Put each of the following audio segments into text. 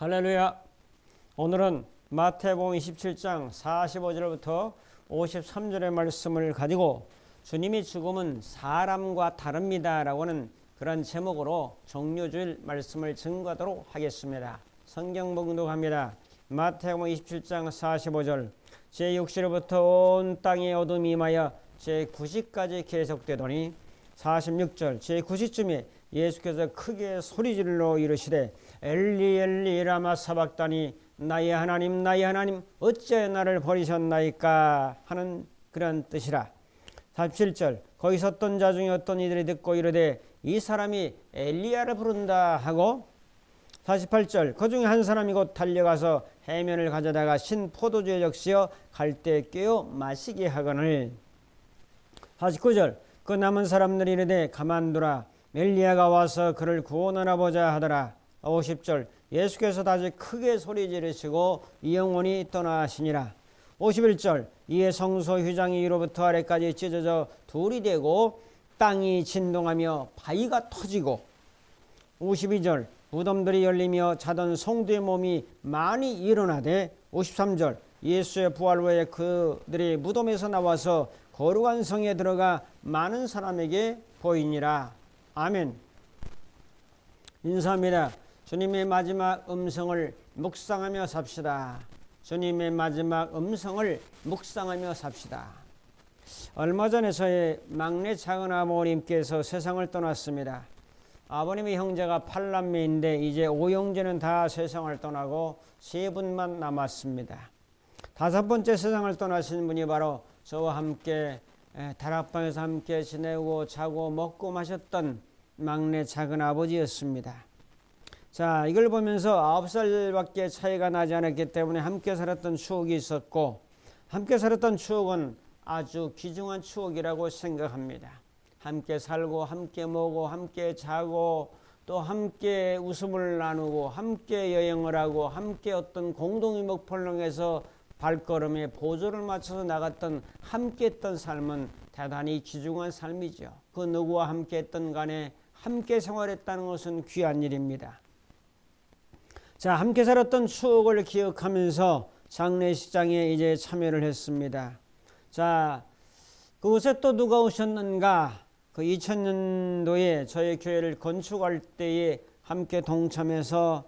할렐루야. 오늘은 마태복음 27장 45절부터 53절의 말씀을 가지고 주님의 죽음은 사람과 다릅니다 라고는 그런 제목으로 종료주일 말씀을 증거하도록 하겠습니다. 성경 봉독합니다. 마태복음 27장 45절 제6시로부터 온 땅에 어둠이 임하여 제9시까지 계속되더니 46절 제9시쯤에 예수께서 크게 소리질러 이르시되 엘리 엘리 라마 사박다니 나의 하나님 나의 하나님 어찌하여 나를 버리셨나이까 하는 그런 뜻이라. 47절 거기 섰던 자 중에 어떤 이들이 듣고 이르되 이 사람이 엘리야를 부른다 하고 48절 그 중에 한 사람이 곧 달려가서 해면을 가져다가 신 포도주에 적시어 갈대 꿰어 마시게 하거늘. 49절 그 남은 사람들이 이르되 가만두라 엘리야가 와서 그를 구원하나 보자 하더라. 50절 예수께서 다시 크게 소리 지르시고 영원히 떠나시니라. 51절 이에 성소 휘장이 위로부터 아래까지 찢어져 둘이 되고 땅이 진동하며 바위가 터지고 52절 무덤들이 열리며 자던 성도의 몸이 많이 일어나되 53절 예수의 부활 후에 그들이 무덤에서 나와서 거룩한 성에 들어가 많은 사람에게 보이니라. 아멘. 인사합니다. 주님의 마지막 음성을 묵상하며 삽시다. 주님의 마지막 음성을 묵상하며 삽시다. 얼마 전에 저의 막내 작은 아버님께서 세상을 떠났습니다. 아버님의 형제가 8남매인데 이제 5형제는 다 세상을 떠나고 3분만 남았습니다. 5번째 세상을 떠나신 분이 바로 저와 함께 다락방에서 함께 지내고 자고 먹고 마셨던 막내 작은 아버지였습니다. 자, 이걸 보면서 9살밖에 차이가 나지 않았기 때문에 함께 살았던 추억이 있었고 함께 살았던 추억은 아주 귀중한 추억이라고 생각합니다. 함께 살고 함께 먹고 함께 자고 또 함께 웃음을 나누고 함께 여행을 하고 함께 어떤 공동의 목표를 향해서 발걸음에 보조를 맞춰서 나갔던 함께 했던 삶은 대단히 귀중한 삶이죠. 그 누구와 함께 했던 간에 함께 생활했다는 것은 귀한 일입니다. 자, 함께 살았던 추억을 기억하면서 장례식장에 이제 참여를 했습니다. 자, 그곳에 또 누가 오셨는가? 그 2000년도에 저희 교회를 건축할 때에 함께 동참해서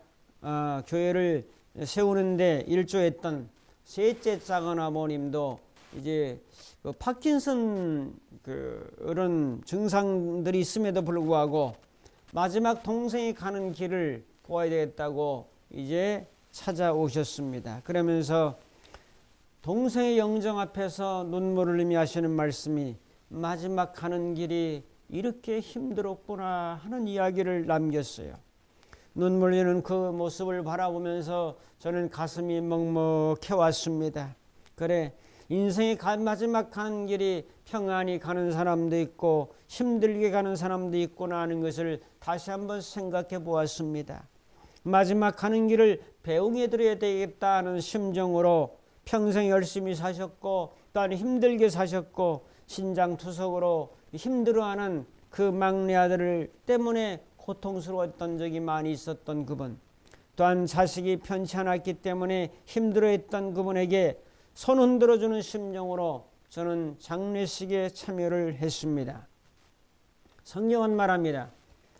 교회를 세우는데 일조했던 셋째 작은 아버님도 이제 그 파킨슨 그런 증상들이 있음에도 불구하고 마지막 동생이 가는 길을 보아야 되겠다고 이제 찾아오셨습니다. 그러면서 동생의 영정 앞에서 눈물을 흘리며 하시는 말씀이 마지막 가는 길이 이렇게 힘들었구나 하는 이야기를 남겼어요. 눈물 흘리는 그 모습을 바라보면서 저는 가슴이 먹먹해 왔습니다. 그래, 인생의 마지막 가는 길이 평안히 가는 사람도 있고 힘들게 가는 사람도 있구나 하는 것을 다시 한번 생각해 보았습니다. 마지막 가는 길을 배웅해 드려야 되겠다 하는 심정으로 평생 열심히 사셨고 또한 힘들게 사셨고 신장투석으로 힘들어하는 그 막내 아들 때문에 고통스러웠던 적이 많이 있었던 그분, 또한 자식이 편치 않았기 때문에 힘들어했던 그분에게 손 흔들어주는 심정으로 저는 장례식에 참여를 했습니다. 성경은 말합니다.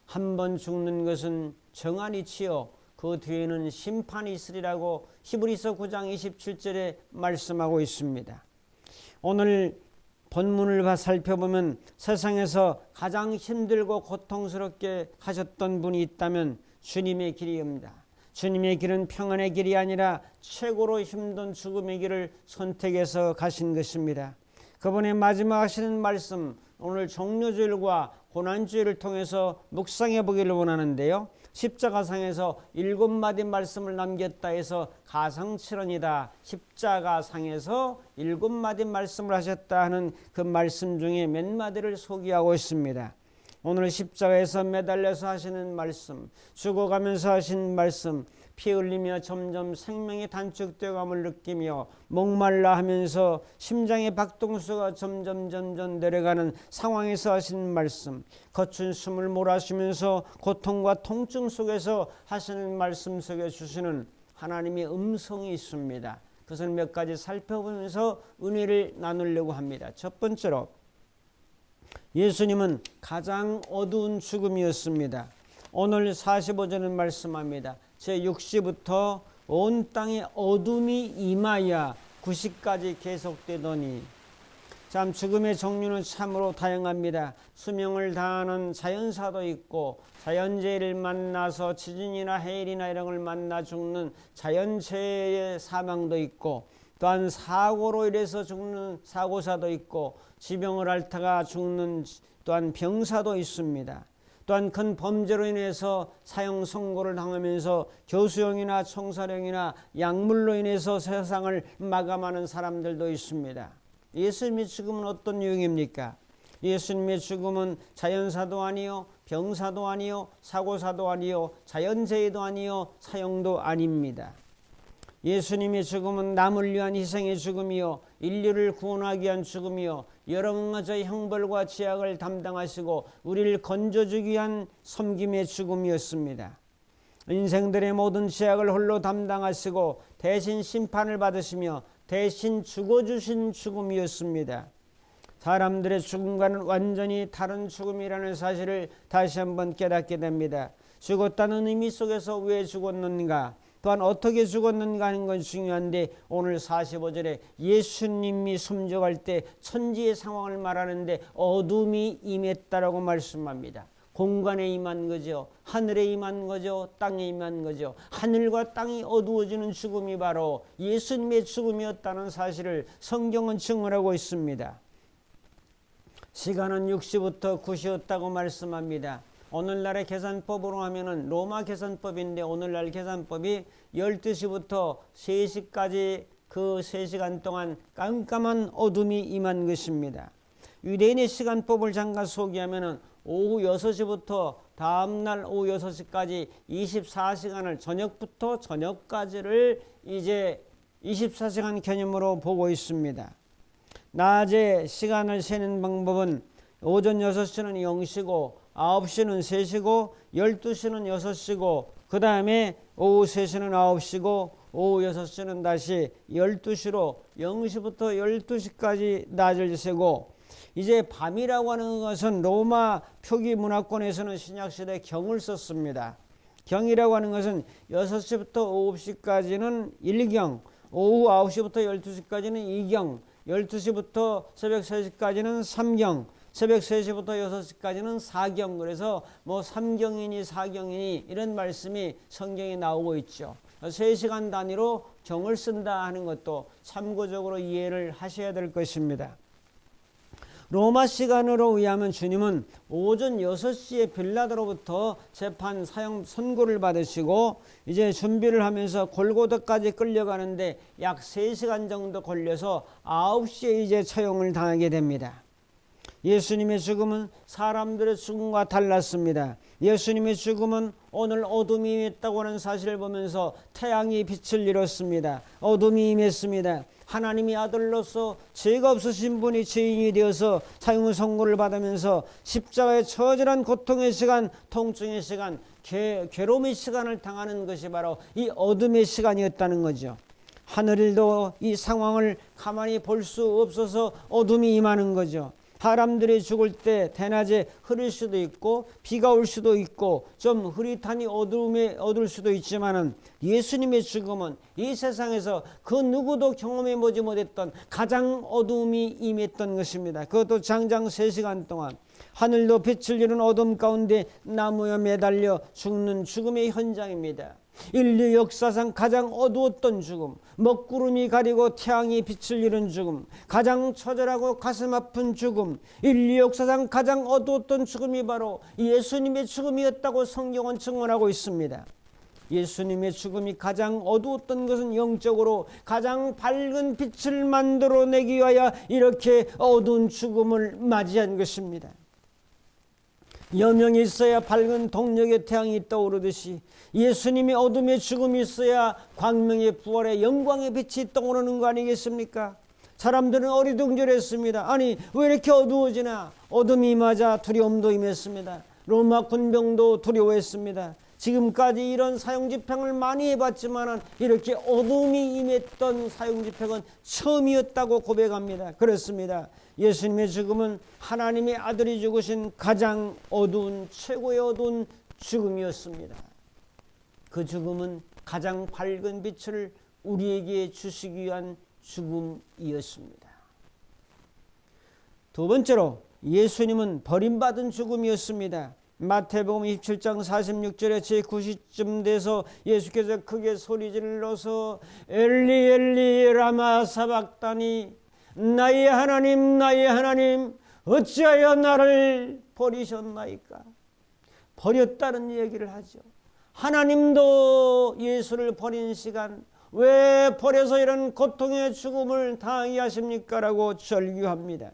한 번 죽는 것은 정한이치요 그 뒤에는 심판이 있으리라고 히브리서 9장 27절에 말씀하고 있습니다. 오늘 본문을 살펴보면 세상에서 가장 힘들고 고통스럽게 가셨던 분이 있다면 주님의 길이옵니다. 주님의 길은 평안의 길이 아니라 최고로 힘든 죽음의 길을 선택해서 가신 것입니다. 그분의 마지막 하시는 말씀, 오늘 종료주일과 고난주일을 통해서 묵상해 보기를 원하는데요. 십자가상에서 7마디 말씀을 남겼다 해서 가상칠언이다. 십자가상에서 7마디 말씀을 하셨다 하는 그 말씀 중에 몇 마디를 소개하고 있습니다. 오늘 십자가에서 매달려서 하시는 말씀, 죽어가면서 하신 말씀, 피 흘리며 점점 생명의 단축되어감을 느끼며 목말라 하면서 심장의 박동수가 점점 내려가는 상황에서 하시는 말씀, 거친 숨을 몰아쉬면서 고통과 통증 속에서 하시는 말씀 속에 주시는 하나님의 음성이 있습니다. 그것을 몇 가지 살펴보면서 은혜를 나누려고 합니다. 첫 번째로 예수님은 가장 어두운 죽음이었습니다. 오늘 45절은 말씀합니다. 제6시부터 온 땅에 어둠이 임하여 9시까지 계속되더니. 참 죽음의 종류는 참으로 다양합니다. 수명을 다하는 자연사도 있고 자연재해를 만나서 지진이나 해일이나 이런 걸 만나 죽는 자연재해의 사망도 있고, 또한 사고로 인해서 죽는 사고사도 있고, 지병을 앓다가 죽는 또한 병사도 있습니다. 또한 큰 범죄로 인해서 사형 선고를 당하면서 교수형이나 총살형이나 약물로 인해서 세상을 마감하는 사람들도 있습니다. 예수님의 죽음은 어떤 유형입니까? 예수님의 죽음은 자연사도 아니요, 병사도 아니요, 사고사도 아니요, 자연재해도 아니요, 사형도 아닙니다. 예수님의 죽음은 남을 위한 희생의 죽음이요, 인류를 구원하기 위한 죽음이요, 여러 가지 형벌과 죄악을 담당하시고 우리를 건져주기 위한 섬김의 죽음이었습니다. 인생들의 모든 죄악을 홀로 담당하시고 대신 심판을 받으시며 대신 죽어주신 죽음이었습니다. 사람들의 죽음과는 완전히 다른 죽음이라는 사실을 다시 한번 깨닫게 됩니다. 죽었다는 의미 속에서 왜 죽었는가, 또한 어떻게 죽었는가 하는 건 중요한데, 오늘 45절에 예수님이 숨져갈 때 천지의 상황을 말하는데 어둠이 임했다라고 말씀합니다. 공간에 임한 거죠. 하늘에 임한 거죠. 땅에 임한 거죠. 하늘과 땅이 어두워지는 죽음이 바로 예수님의 죽음이었다는 사실을 성경은 증언하고 있습니다. 시간은 6시부터 9시였다고 말씀합니다. 오늘날의 계산법으로 하면은 로마 계산법인데, 오늘날 계산법이 12시부터 3시까지 그 3시간 동안 깜깜한 어둠이 임한 것입니다. 유대인의 시간법을 잠깐 소개하면은 오후 6시부터 다음날 오후 6시까지 24시간을 저녁부터 저녁까지를 이제 24시간 개념으로 보고 있습니다. 낮에 시간을 세는 방법은 오전 6시는 0시고 9시는 3시고 12시는 6시고 그 다음에 오후 3시는 9시고 오후 6시는 다시 12시로 0시부터 12시까지 낮을 세고, 이제 밤이라고 하는 것은 로마 표기 문화권에서는 신약시대 경을 썼습니다. 경이라고 하는 것은 6시부터 9시까지는 1경, 오후 9시부터 12시까지는 2경, 12시부터 새벽 3시까지는 3경, 새벽 3시부터 6시까지는 4경. 그래서 뭐 3경이니 4경이니 이런 말씀이 성경에 나오고 있죠. 3시간 단위로 경을 쓴다 하는 것도 참고적으로 이해를 하셔야 될 것입니다. 로마 시간으로 의하면 주님은 오전 6시에 빌라도로부터 재판 사형 선고를 받으시고 이제 준비를 하면서 골고다까지 끌려가는데 약 3시간 정도 걸려서 9시에 이제 처형을 당하게 됩니다. 예수님의 죽음은 사람들의 죽음과 달랐습니다. 예수님의 죽음은 오늘 어둠이 임했다고 하는 사실을 보면서 태양이 빛을 잃었습니다. 어둠이 임했습니다. 하나님의 아들로서 죄가 없으신 분이 죄인이 되어서 사형 선고를 받으면서 십자가의 처절한 고통의 시간, 통증의 시간, 괴로움의 시간을 당하는 것이 바로 이 어둠의 시간이었다는 거죠. 하늘도 이 상황을 가만히 볼 수 없어서 어둠이 임하는 거죠. 사람들이 죽을 때 대낮에 흐릴 수도 있고 비가 올 수도 있고 좀 흐릿하니 어두울 수도 있지만은 예수님의 죽음은 이 세상에서 그 누구도 경험해 보지 못했던 가장 어두움이 임했던 것입니다. 그것도 장장 3시간 동안 하늘도 빛을 잃은 어둠 가운데 나무에 매달려 죽는 죽음의 현장입니다. 인류 역사상 가장 어두웠던 죽음, 먹구름이 가리고 태양이 빛을 잃은 죽음, 가장 처절하고 가슴 아픈 죽음, 인류 역사상 가장 어두웠던 죽음이 바로 예수님의 죽음이었다고 성경은 증언하고 있습니다. 예수님의 죽음이 가장 어두웠던 것은 영적으로 가장 밝은 빛을 만들어내기 위하여 이렇게 어두운 죽음을 맞이한 것입니다. 여명이 있어야 밝은 동력의 태양이 떠오르듯이 예수님이 어둠의 죽음이 있어야 광명의 부활의 영광의 빛이 떠오르는 거 아니겠습니까? 사람들은 어리둥절했습니다. 아니 왜 이렇게 어두워지나? 어둠이 임하자 두려움도 임했습니다. 로마 군병도 두려워했습니다. 지금까지 이런 사형집행을 많이 해봤지만 이렇게 어둠이 임했던 사형집행은 처음이었다고 고백합니다. 그렇습니다. 예수님의 죽음은 하나님의 아들이 죽으신 가장 어두운 최고의 어두운 죽음이었습니다. 그 죽음은 가장 밝은 빛을 우리에게 주시기 위한 죽음이었습니다. 두 번째로 예수님은 버림받은 죽음이었습니다. 마태복음 27장 46절에 제9시쯤 돼서 예수께서 크게 소리질러서 엘리 엘리 라마 사박다니 나의 하나님 나의 하나님 어찌하여 나를 버리셨나이까. 버렸다는 얘기를 하죠. 하나님도 예수를 버린 시간 왜 버려서 이런 고통의 죽음을 당하게 하십니까? 라고 절규합니다.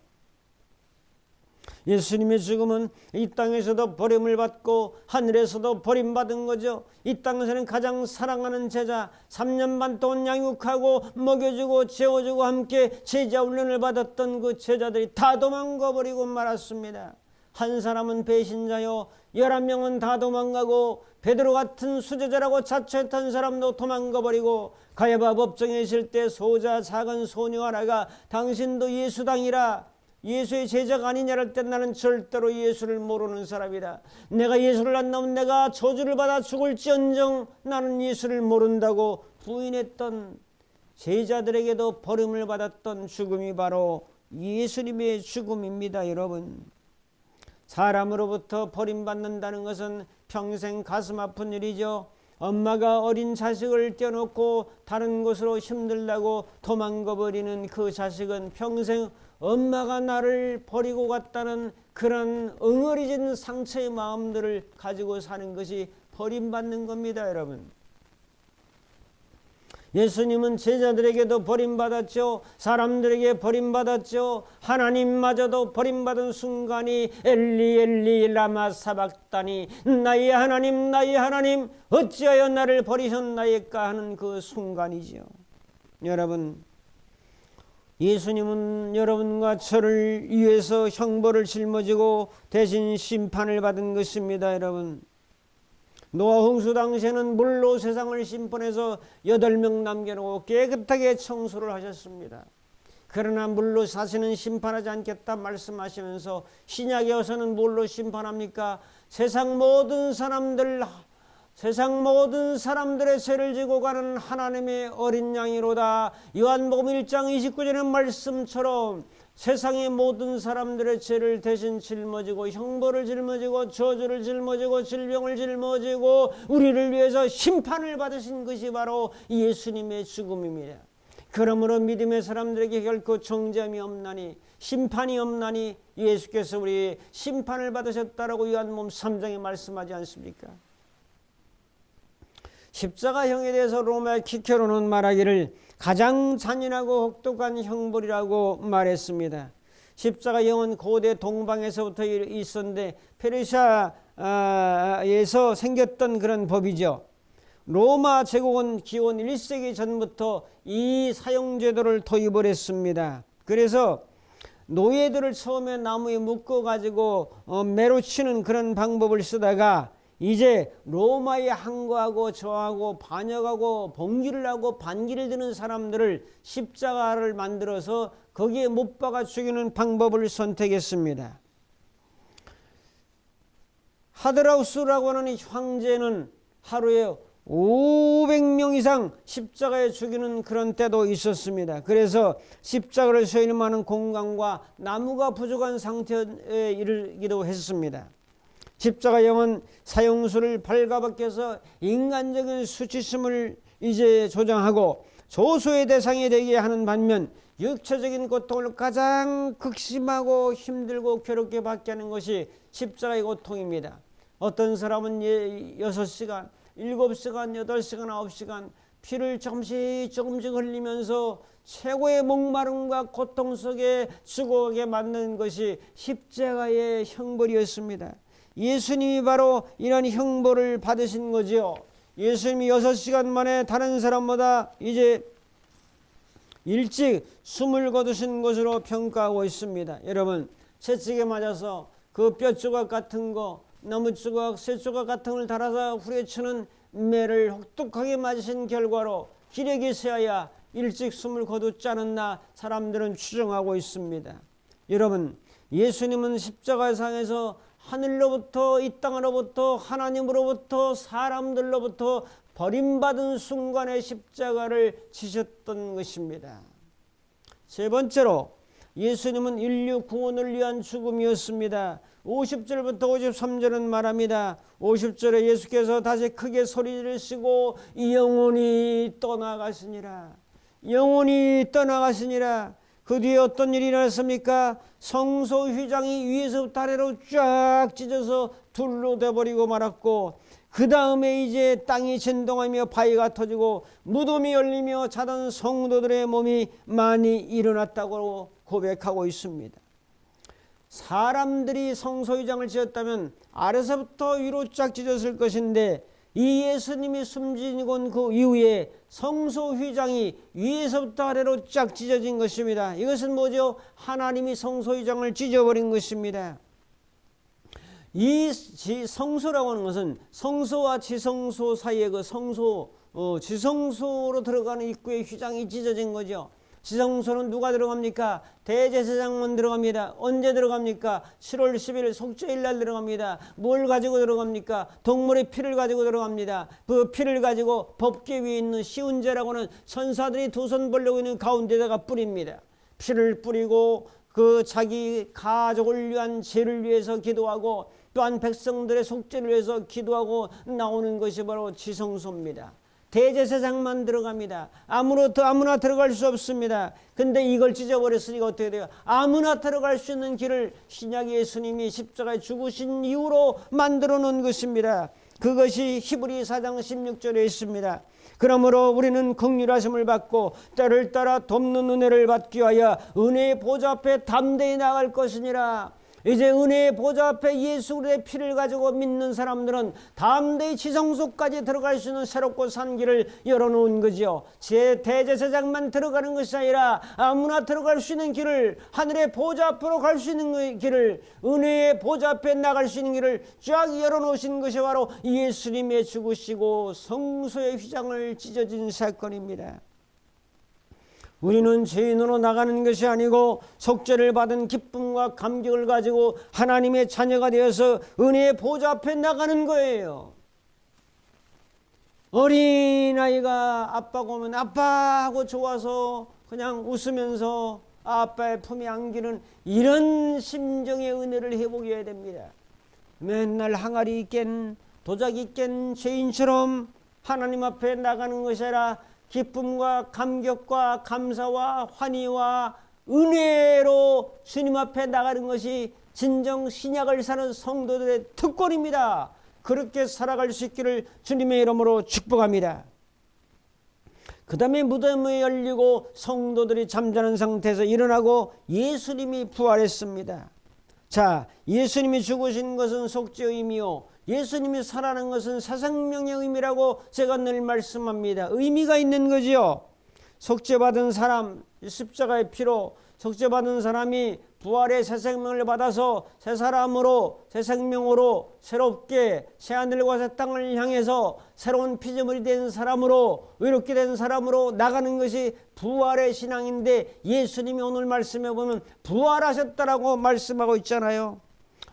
예수님의 죽음은 이 땅에서도 버림을 받고 하늘에서도 버림받은 거죠. 이 땅에서는 가장 사랑하는 제자 3년 반 동안 양육하고 먹여주고 재워주고 함께 제자 훈련을 받았던 그 제자들이 다 도망가 버리고 말았습니다. 한 사람은 배신자요 11명은 다 도망가고 베드로 같은 수제자라고 자처했던 사람도 도망가 버리고 가야바 법정에 있을 때 소자 작은 소녀 하나가 당신도 예수당이라 예수의 제자가 아니냐를 할 때 나는 절대로 예수를 모르는 사람이다. 내가 예수를 안 나오면 내가 저주를 받아 죽을지언정 나는 예수를 모른다고 부인했던 제자들에게도 버림을 받았던 죽음이 바로 예수님의 죽음입니다. 여러분, 사람으로부터 버림받는다는 것은 평생 가슴 아픈 일이죠. 엄마가 어린 자식을 떼어놓고 다른 곳으로 힘들다고 도망가 버리는 그 자식은 평생 엄마가 나를 버리고 갔다는 그런 응어리진 상처의 마음들을 가지고 사는 것이 버림받는 겁니다. 여러분, 예수님은 제자들에게도 버림받았죠. 사람들에게 버림받았죠. 하나님마저도 버림받은 순간이 엘리 엘리 라마 사박다니 나의 하나님 나의 하나님 어찌하여 나를 버리셨나이까 하는 그 순간이지요. 여러분, 예수님은 여러분과 저를 위해서 형벌을 짊어지고 대신 심판을 받은 것입니다. 여러분, 노아 홍수 당시에는 물로 세상을 심판해서 8명 남겨놓고 깨끗하게 청소를 하셨습니다. 그러나 물로 다시는 심판하지 않겠다 말씀하시면서 신약에 와서는 뭘로 심판합니까? 세상 모든 사람들의 죄를 지고 가는 하나님의 어린 양이로다. 요한복음 1장 29절의 말씀처럼 세상의 모든 사람들의 죄를 대신 짊어지고 형벌을 짊어지고 저주를 짊어지고 질병을 짊어지고 우리를 위해서 심판을 받으신 것이 바로 예수님의 죽음입니다. 그러므로 믿음의 사람들에게 결코 정죄함이 없나니 심판이 없나니 예수께서 우리 심판을 받으셨다라고 요한복음 3장에 말씀하지 않습니까? 십자가형에 대해서 로마의 키케로는 말하기를 가장 잔인하고 혹독한 형벌이라고 말했습니다. 십자가형은 고대 동방에서부터 있었는데 페르시아에서 생겼던 그런 법이죠. 로마 제국은 기원 1세기 전부터 이 사형제도를 도입을 했습니다. 그래서 노예들을 처음에 나무에 묶어가지고 매로 치는 그런 방법을 쓰다가 이제 로마에 항거하고 저하고 반역하고 봉기를 하고 반기를 드는 사람들을 십자가를 만들어서 거기에 못 박아 죽이는 방법을 선택했습니다. 하드라우스라고 하는 황제는 하루에 500명 이상 십자가에 죽이는 그런 때도 있었습니다. 그래서 십자가를 세울 만한 공간과 나무가 부족한 상태에 이르기도 했습니다. 십자가형은 사형수를 발가벗겨서 인간적인 수치심을 이제 조장하고 조소의 대상이 되게 하는 반면 육체적인 고통을 가장 극심하고 힘들고 괴롭게 받게 하는 것이 십자가의 고통입니다. 어떤 사람은 6시간, 7시간, 8시간, 9시간 피를 조금씩 흘리면서 최고의 목마름과 고통 속에 죽어가게 만든 것이 십자가의 형벌이었습니다. 예수님이 바로 이런 형벌을 받으신 거지요. 예수님이 6시간 만에 다른 사람보다 이제 일찍 숨을 거두신 것으로 평가하고 있습니다. 여러분, 채찍에 맞아서 그 뼈 조각 같은 거, 나무 조각, 쇠 조각 같은 걸 달아서 후려치는 매를 혹독하게 맞으신 결과로 기력이 쇠하여 일찍 숨을 거두지 않았나 사람들은 추정하고 있습니다. 여러분, 예수님은 십자가상에서 하늘로부터 이 땅으로부터 하나님으로부터 사람들로부터 버림받은 순간에 십자가를 지셨던 것입니다. 세 번째로 예수님은 인류 구원을 위한 죽음이었습니다. 50절부터 53절은 말합니다. 50절에 예수께서 다시 크게 소리를 지르시고 영원히 떠나가시니라. 영원히 떠나가시니라. 그 뒤에 어떤 일이 일어났습니까? 성소 휘장이 위에서부터 아래로 쫙 찢어서 둘로 돼버리고 말았고, 그 다음에 이제 땅이震동하며 바위가 터지고 무덤이 열리며 자던 성도들의 몸이 많이 일어났다고 고백하고 있습니다. 사람들이 성소 휘장을 지었다면 아래서부터 위로 쫙 찢었을 것인데, 이 예수님이 숨지고 그 이후에 성소 휘장이 위에서부터 아래로 쫙 찢어진 것입니다. 이것은 뭐죠? 하나님이 성소 휘장을 찢어버린 것입니다. 이 성소라고 하는 것은 성소와 지성소 사이의 그 성소, 지성소로 들어가는 입구의 휘장이 찢어진 거죠. 지성소는 누가 들어갑니까? 대제사장만 들어갑니다. 언제 들어갑니까? 7월 10일 속죄일 날 들어갑니다. 뭘 가지고 들어갑니까? 동물의 피를 가지고 들어갑니다. 그 피를 가지고 법궤 위에 있는 시운제라고는 천사들이 두 손 벌리고 있는 가운데다가 뿌립니다. 피를 뿌리고 그 자기 가족을 위한 죄를 위해서 기도하고 또한 백성들의 속죄를 위해서 기도하고 나오는 것이 바로 지성소입니다. 대제사장만 들어갑니다. 아무나 들어갈 수 없습니다. 근데 이걸 찢어버렸으니까 어떻게 돼요? 아무나 들어갈 수 있는 길을 신약 예수님이 십자가에 죽으신 이후로 만들어 놓은 것입니다. 그것이 히브리 4장 16절에 있습니다. 그러므로 우리는 긍휼하심을 받고 때를 따라 돕는 은혜를 받기 위하여 은혜의 보좌 앞에 담대히 나갈 것이니라. 이제 은혜의 보좌 앞에 예수 그리스도의 피를 가지고 믿는 사람들은 담대히 지성소까지 들어갈 수 있는 새롭고 산 길을 열어놓은 거죠. 제 대제사장만 들어가는 것이 아니라 아무나 들어갈 수 있는 길을, 하늘의 보좌 앞으로 갈 수 있는 길을, 은혜의 보좌 앞에 나갈 수 있는 길을 쫙 열어놓으신 것이 바로 예수님의 죽으시고 성소의 휘장을 찢어진 사건입니다. 우리는 죄인으로 나가는 것이 아니고 속죄를 받은 기쁨과 감격을 가지고 하나님의 자녀가 되어서 은혜의 보좌 앞에 나가는 거예요. 어린아이가 아빠가 오면 아빠하고 좋아서 그냥 웃으면서 아빠의 품에 안기는 이런 심정의 은혜를 회복해야 됩니다. 맨날 항아리 깬 도자기 깬 죄인처럼 하나님 앞에 나가는 것이 아니라 기쁨과 감격과 감사와 환희와 은혜로 주님 앞에 나가는 것이 진정 신약을 사는 성도들의 특권입니다. 그렇게 살아갈 수 있기를 주님의 이름으로 축복합니다. 그 다음에 무덤이 열리고 성도들이 잠자는 상태에서 일어나고 예수님이 부활했습니다. 자, 예수님이 죽으신 것은 속죄의 의미요, 예수님이 살아난 것은 새 생명의 의미라고 제가 늘 말씀합니다. 의미가 있는 거지요. 속죄받은 사람, 십자가의 피로 속죄받은 사람이 부활의 새 생명을 받아서 새 사람으로, 새 생명으로 새롭게 새 하늘과 새 땅을 향해서 새로운 피조물이 된 사람으로, 의롭게 된 사람으로 나가는 것이 부활의 신앙인데, 예수님이 오늘 말씀해 보면 부활하셨다라고 말씀하고 있잖아요.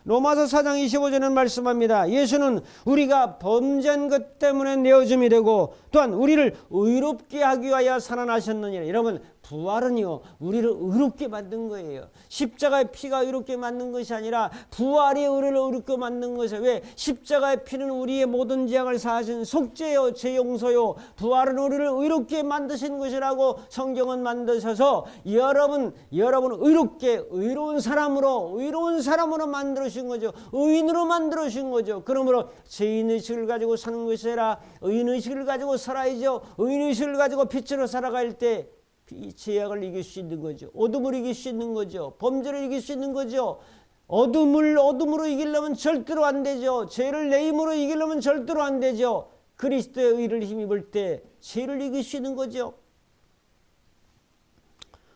로마서 4장 25절은 말씀합니다. 예수는 우리가 범죄한 것 때문에 내어줌이 되고 또한 우리를 의롭게 하기 위하여 살아나셨느니라. 여러분, 부활은요, 우리를 의롭게 만든 거예요. 십자가의 피가 의롭게 만든 것이 아니라 부활이 우리를 의롭게 만든 것이에요. 왜? 십자가의 피는 우리의 모든 죄악을 사하신 속죄요, 죄 용서요. 부활은 우리를 의롭게 만드신 것이라고 성경은 만드셔서 여러분 의롭게, 의로운 사람으로 만들으신 거죠. 의인으로 만들으신 거죠. 그러므로 죄인의식을 가지고 사는 것이 아니라 의인의식을 가지고 살아야죠. 의인의식을 가지고 빛으로 살아갈 때 이 죄악을 이길 수 있는 거죠. 어둠을 이길 수 있는 거죠. 범죄를 이길 수 있는 거죠. 어둠을 어둠으로 이기려면 절대로 안 되죠. 죄를 내 힘으로 이기려면 절대로 안 되죠. 그리스도의 의를 힘입을 때 죄를 이길 수 있는 거죠.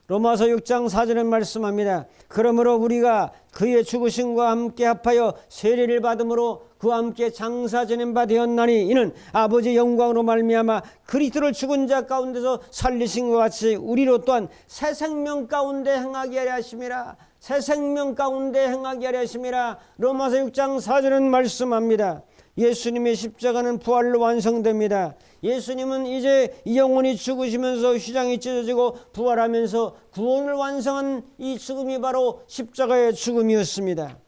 로마서 6장 4절에 말씀합니다. 그러므로 우리가 그의 죽으심과 함께 합하여 세례를 받음으로 그와 함께 장사 지낸 바 되었나니 이는 아버지 영광으로 말미암아 그리스도를 죽은 자 가운데서 살리신 것 같이 우리로 또한 새 생명 가운데 행하게 하려 하심이라. 새 생명 가운데 행하게 하려 하심이라. 로마서 6장 4절은 말씀합니다. 예수님의 십자가는 부활로 완성됩니다. 예수님은 이제 영원히 죽으시면서 휘장이 찢어지고 부활하면서 구원을 완성한 이 죽음이 바로 십자가의 죽음이었습니다.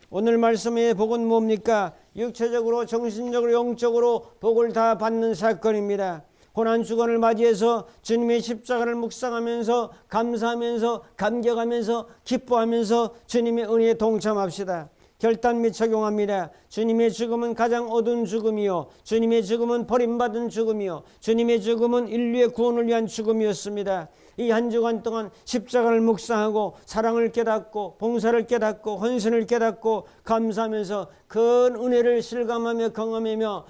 오늘 말씀의 복은 뭡니까? 육체적으로 정신적으로 영적으로 복을 다 받는 사건입니다. 고난주간을 맞이해서 주님의 십자가를 묵상하면서 감사하면서 감격하면서 기뻐하면서 주님의 은혜에 동참합시다. 결단 및 적용합니다. 주님의 죽음은 가장 어두운 죽음이요, 주님의 죽음은 버림받은 죽음이요, 주님의 죽음은 인류의 구원을 위한 죽음이었습니다. 이 한 주간 동안 십자가를 묵상하고 사랑을 깨닫고 봉사를 깨닫고 헌신을 깨닫고 감사하면서 큰 은혜를 실감하며 경험하며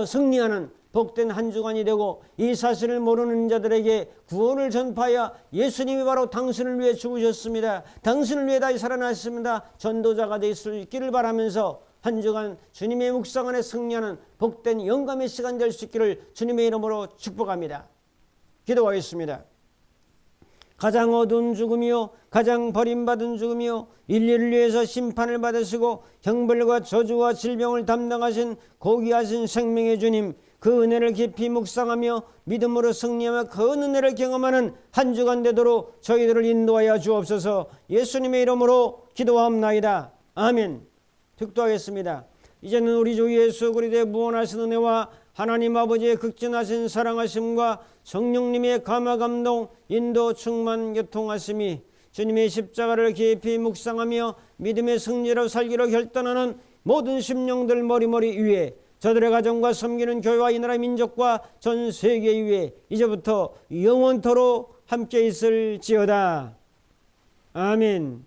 승리하는 복된 한 주간이 되고, 이 사실을 모르는 자들에게 구원을 전파하여 예수님이 바로 당신을 위해 죽으셨습니다, 당신을 위해 다시 살아나셨습니다, 전도자가 될 수 있기를 바라면서 한 주간 주님의 묵상 안에 승리하는 복된 영감의 시간 될 수 있기를 주님의 이름으로 축복합니다. 기도하겠습니다. 가장 어두운 죽음이요, 가장 버림받은 죽음이요, 인류를 위해서 심판을 받으시고 형벌과 저주와 질병을 담당하신 고귀하신 생명의 주님, 그 은혜를 깊이 묵상하며 믿음으로 승리하며 그 은혜를 경험하는 한 주간 되도록 저희들을 인도하여 주옵소서. 예수님의 이름으로 기도합나이다. 아멘. 득도하겠습니다. 이제는 우리 주 예수 그리스도의 무한하신 은혜와 하나님 아버지의 극진하신 사랑하심과 성령님의 감화 감동 인도 충만 교통하심이 주님의 십자가를 깊이 묵상하며 믿음의 승리로 살기로 결단하는 모든 심령들 머리머리 위에, 저들의 가정과 섬기는 교회와 이 나라 민족과 전 세계 위에 이제부터 영원토록 함께 있을지어다. 아멘.